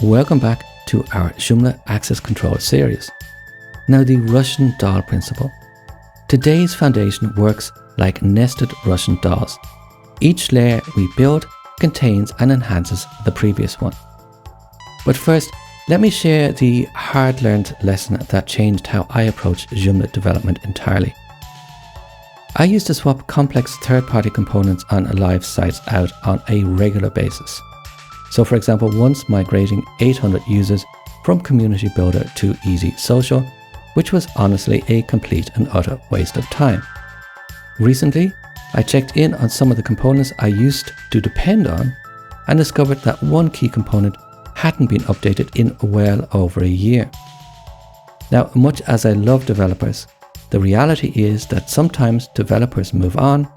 Welcome back to our Joomla Access Control series. Now, the Russian doll principle. Today's foundation works like nested Russian dolls. Each layer we build contains and enhances the previous one. But first, let me share the hard-learned lesson that changed how I approach Joomla development entirely. I used to swap complex third-party components on live sites out on a regular basis. So for example, once migrating 800 users from Community Builder to Easy Social, which was honestly a complete and utter waste of time. Recently, I checked in on some of the components I used to depend on and discovered that one key component hadn't been updated in well over a year. Now, much as I love developers, the reality is that sometimes developers move on,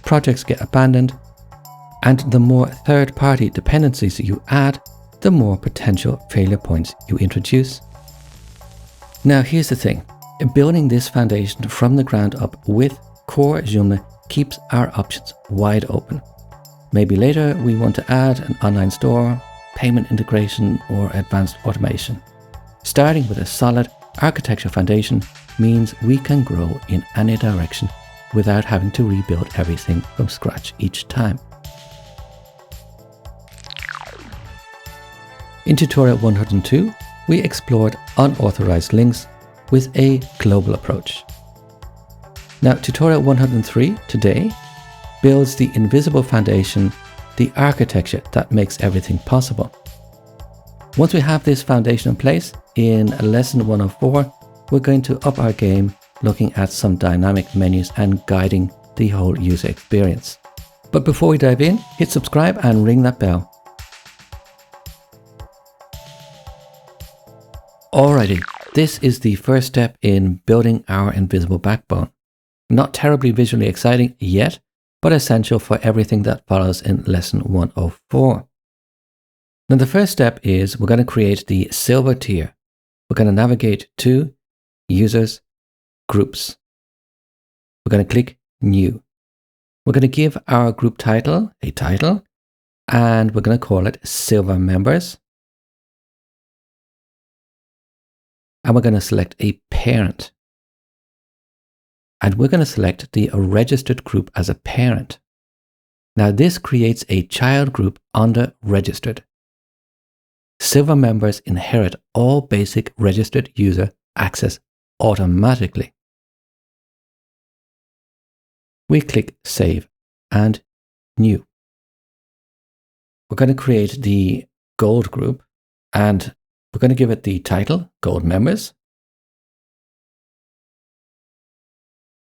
projects get abandoned, and the more third-party dependencies you add, the more potential failure points you introduce. Now here's the thing, building this foundation from the ground up with core Joomla keeps our options wide open. Maybe later we want to add an online store, payment integration, or advanced automation. Starting with a solid architecture foundation means we can grow in any direction without having to rebuild everything from scratch each time. In tutorial 102, we explored unauthorized links with a global approach. Now, tutorial 103 today builds the invisible foundation, the architecture that makes everything possible. Once we have this foundation in place, in lesson 104, we're going to up our game looking at some dynamic menus and guiding the whole user experience. But before we dive in, hit subscribe and ring that bell. Alrighty, this is the first step in building our invisible backbone. Not terribly visually exciting yet, but essential for everything that follows in lesson 104. Now the first step is we're going to create the silver tier. We're going to navigate to Users, Groups. We're going to click New. We're going to give our group title a title, and we're going to call it Silver Members. And we're going to select a parent. And we're going to select the registered group as a parent. Now this creates a child group under registered. Silver members inherit all basic registered user access automatically. We click Save and New. We're going to create the gold group, and we're going to give it the title, Gold Members.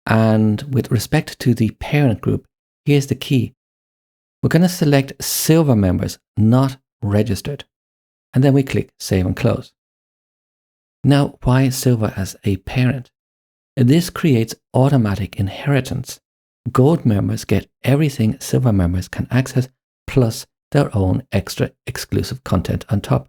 And with respect to the parent group, here's the key. We're going to select Silver Members, not registered. And then we click Save and Close. Now, why Silver as a parent? This creates automatic inheritance. Gold members get everything Silver members can access, plus their own extra exclusive content on top.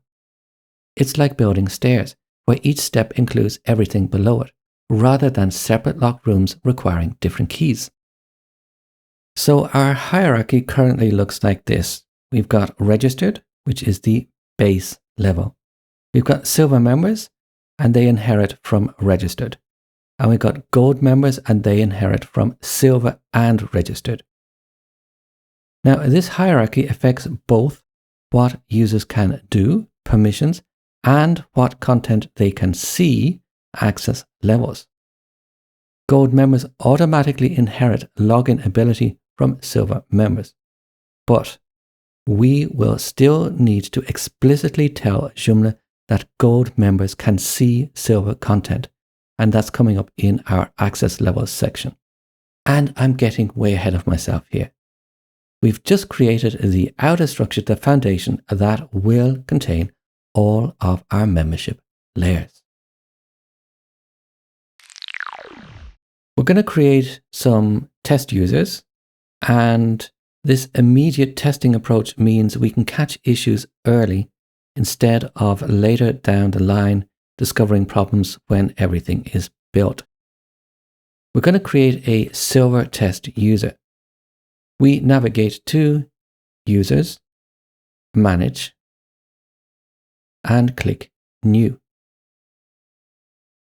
It's like building stairs, where each step includes everything below it, rather than separate locked rooms requiring different keys. So our hierarchy currently looks like this. We've got registered, which is the base level. We've got silver members, and they inherit from registered. And we've got gold members, and they inherit from silver and registered. Now, this hierarchy affects both what users can do, permissions, and what content they can see, access levels. Gold members automatically inherit login ability from silver members. But we will still need to explicitly tell Joomla that gold members can see silver content, and that's coming up in our access levels section. And I'm getting way ahead of myself here. We've just created the outer structure, the foundation that will contain all of our membership layers. We're going to create some test users, and this immediate testing approach means we can catch issues early instead of later down the line discovering problems when everything is built. We're going to create a silver test user. We navigate to Users, Manage, and click New.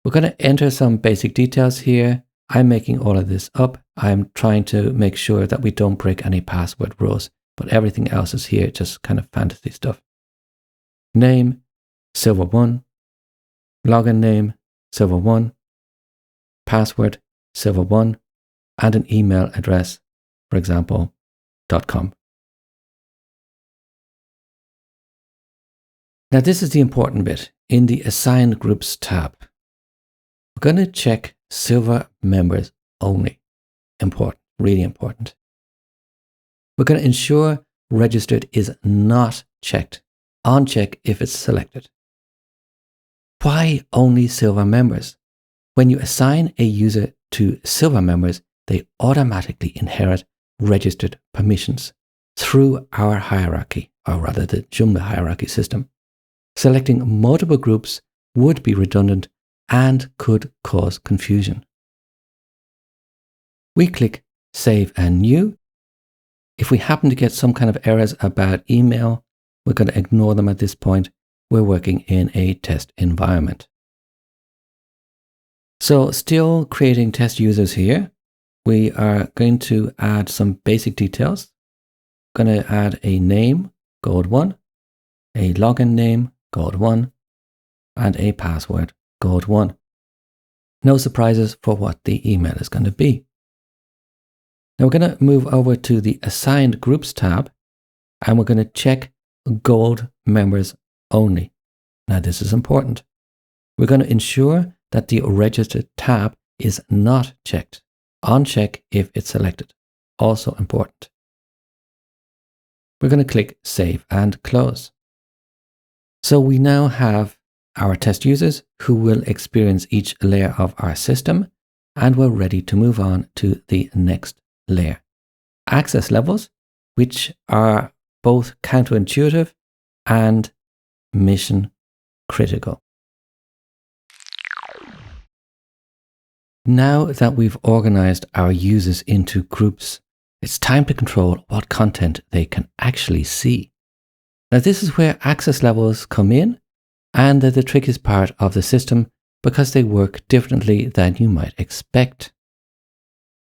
We're going to enter some basic details here. I'm making all of this up. I'm trying to make sure that we don't break any password rules, but everything else is here, just kind of fantasy stuff. Name, Silver1. Login name, Silver1. Password, Silver1. And an email address, for example, .com. Now this is the important bit. In the Assigned Groups tab, we're going to check Silver members only. Important, really important. We're going to ensure registered is not checked. On check if it's selected. Why only Silver members? When you assign a user to Silver members, they automatically inherit registered permissions through our hierarchy, or rather the Joomla hierarchy system. Selecting multiple groups would be redundant and could cause confusion. We click Save and New. If we happen to get some kind of errors about email, we're going to ignore them at this point. We're working in a test environment. So still creating test users here. We are going to add some basic details. Going to add a name, gold1, a login name, gold1, and a password, gold1. No surprises for what the email is going to be. Now we're going to move over to the Assigned Groups tab, and we're going to check gold members only. Now this is important. We're going to ensure that the Registered tab is not checked. On check if it's selected. Also important. We're going to click Save and Close. So we now have our test users who will experience each layer of our system, and we're ready to move on to the next layer. Access levels, which are both counterintuitive and mission critical. Now that we've organized our users into groups, it's time to control what content they can actually see. Now this is where access levels come in, and they're the trickiest part of the system because they work differently than you might expect.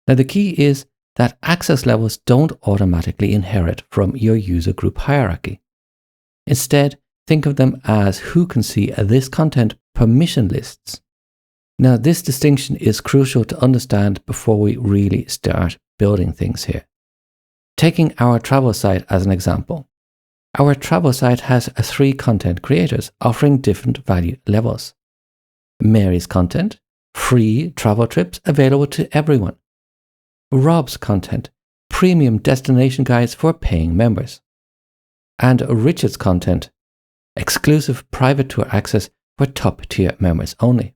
Now the key is that access levels don't automatically inherit from your user group hierarchy. Instead, think of them as who can see this content permission lists. Now this distinction is crucial to understand before we really start building things here. Taking our travel site as an example. Our travel site has 3 content creators offering different value levels. Mary's content, free travel trips available to everyone. Rob's content, premium destination guides for paying members. And Richard's content, exclusive private tour access for top tier members only.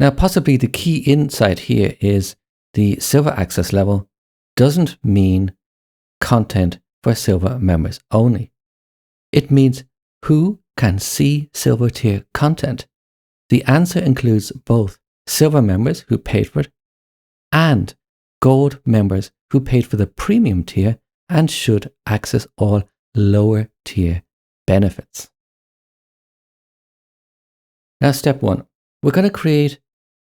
Now possibly the key insight here is the Silver access level doesn't mean content for Silver members only. It means who can see Silver tier content. The answer includes both Silver members who paid for it and Gold members who paid for the premium tier and should access all lower tier benefits. Now step 1, we're going to create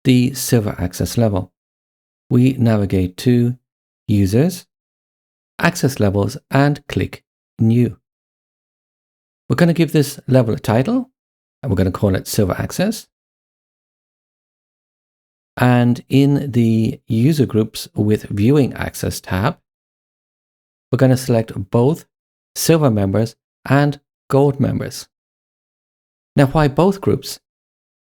the Silver access level. We navigate to Users, Access Levels, and click New. We're going to give this level a title, and we're going to call it Silver Access. And in the User Groups with Viewing Access tab, we're going to select both Silver members and Gold members. Now, why both groups?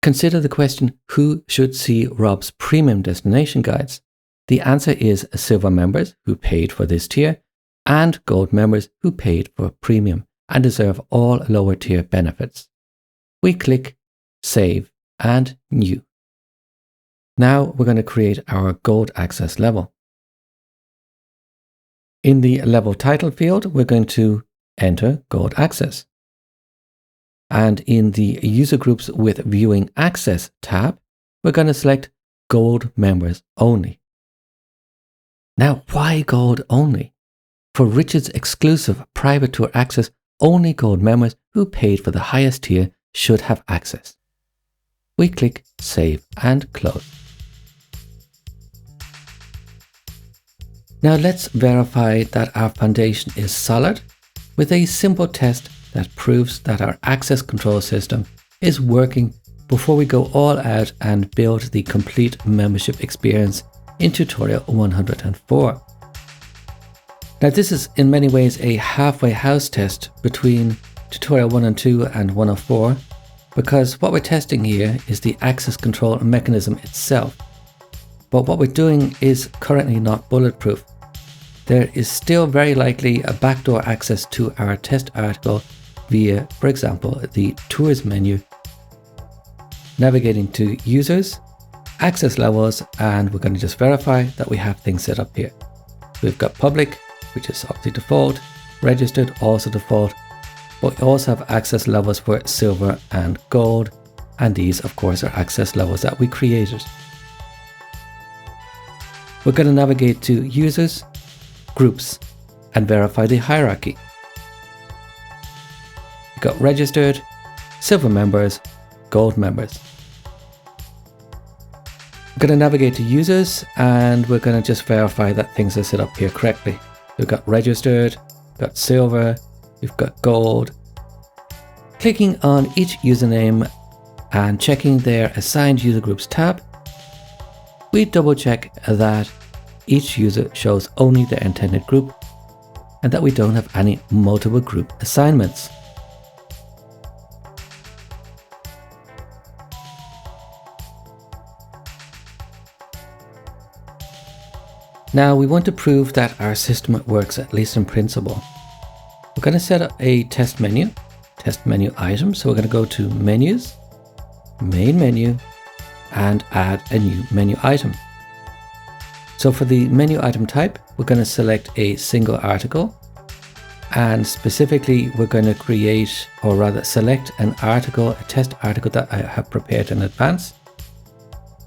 Consider the question, who should see Rob's premium destination guides? The answer is Silver members who paid for this tier and Gold members who paid for premium and deserve all lower tier benefits. We click Save and New. Now we're going to create our Gold access level. In the level title field, we're going to enter Gold access. And in the User Groups with Viewing Access tab, we're going to select Gold members only. Now, why Gold only? For Richard's exclusive private tour access, only gold members who paid for the highest tier should have access. We click Save and Close. Now let's verify that our foundation is solid with a simple test that proves that our access control system is working before we go all out and build the complete membership experience in tutorial 104. Now this is in many ways a halfway house test between tutorial 102 and 104, because what we're testing here is the access control mechanism itself. But what we're doing is currently not bulletproof. There is still very likely a backdoor access to our test article via, for example, the Tours menu, navigating to Users, Access Levels, and we're going to just verify that we have things set up here. We've got Public, which is obviously default, Registered, also default, but we also have access levels for Silver and Gold, and these, of course, are access levels that we created. We're going to navigate to Users, Groups, and verify the hierarchy. We've got Registered, Silver members, Gold members. We're going to navigate to Users, and we're going to just verify that things are set up here correctly. We've got Registered, we've got Silver, we've got Gold. Clicking on each username and checking their Assigned User Groups tab, we double check that each user shows only their intended group and that we don't have any multiple group assignments. Now we want to prove that our system works, at least in principle. We're going to set up a test menu item. So we're going to go to Menus, Main Menu, and add a new menu item. So for the menu item type, we're going to select a single article, and specifically we're going to create, or rather select an article, a test article that I have prepared in advance,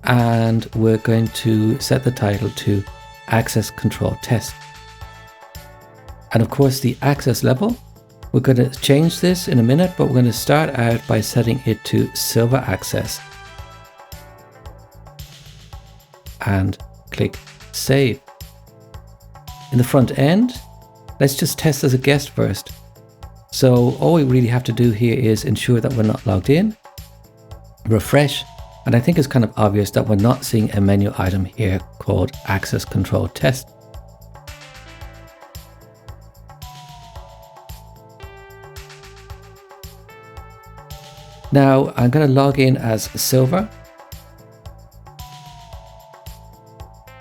and we're going to set the title to Access Control Test. And of course the access level, we're going to change this in a minute, but we're going to start out by setting it to Silver Access and click Save. In the front end, let's just test as a guest first. So all we really have to do here is ensure that we're not logged in, refresh, and I think it's kind of obvious that we're not seeing a menu item here called Access Control Test. Now I'm going to log in as Silver,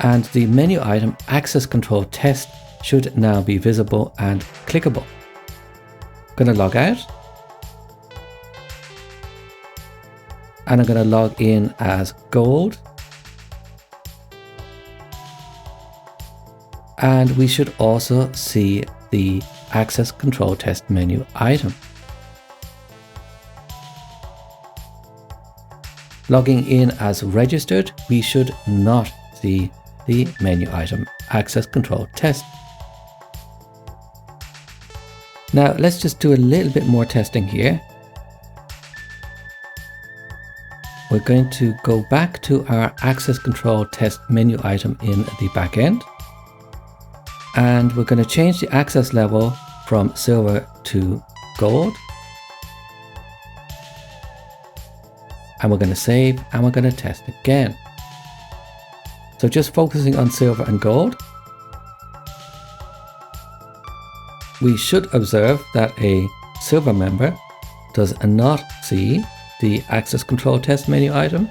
and the menu item Access Control Test should now be visible and clickable. I'm going to log out, and I'm going to log in as Gold, and we should also see the Access Control Test menu item. Logging in as Registered, we should not see the menu item Access Control Test. Now let's just do a little bit more testing here. We're going to go back to our Access Control Test menu item in the back end, and we're going to change the access level from Silver to Gold, and we're going to save, and we're going to test again. So just focusing on Silver and Gold, we should observe that a Silver member does not see the Access Control Test menu item,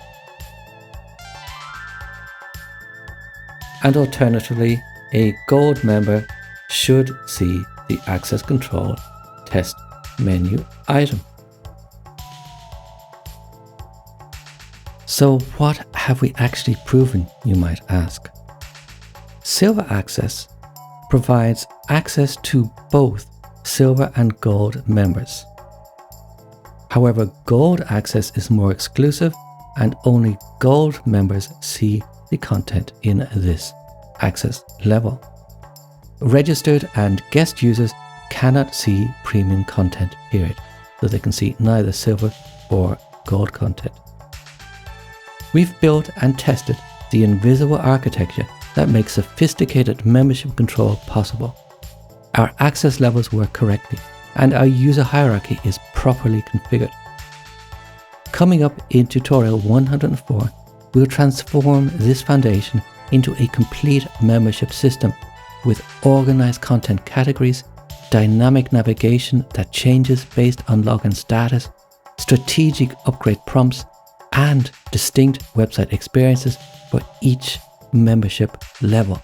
and alternatively a Gold member should see the Access Control Test menu item. So what have we actually proven, you might ask? Silver Access provides access to both Silver and Gold members. However, Gold Access is more exclusive, and only Gold members see the content in this access level. Registered and guest users cannot see premium content, period. So they can see neither silver or gold content. We've built and tested the invisible architecture that makes sophisticated membership control possible. Our access levels work correctly, and our user hierarchy is properly configured. Coming up in tutorial 104, we'll transform this foundation into a complete membership system with organized content categories, dynamic navigation that changes based on login status, strategic upgrade prompts, and distinct website experiences for each membership level.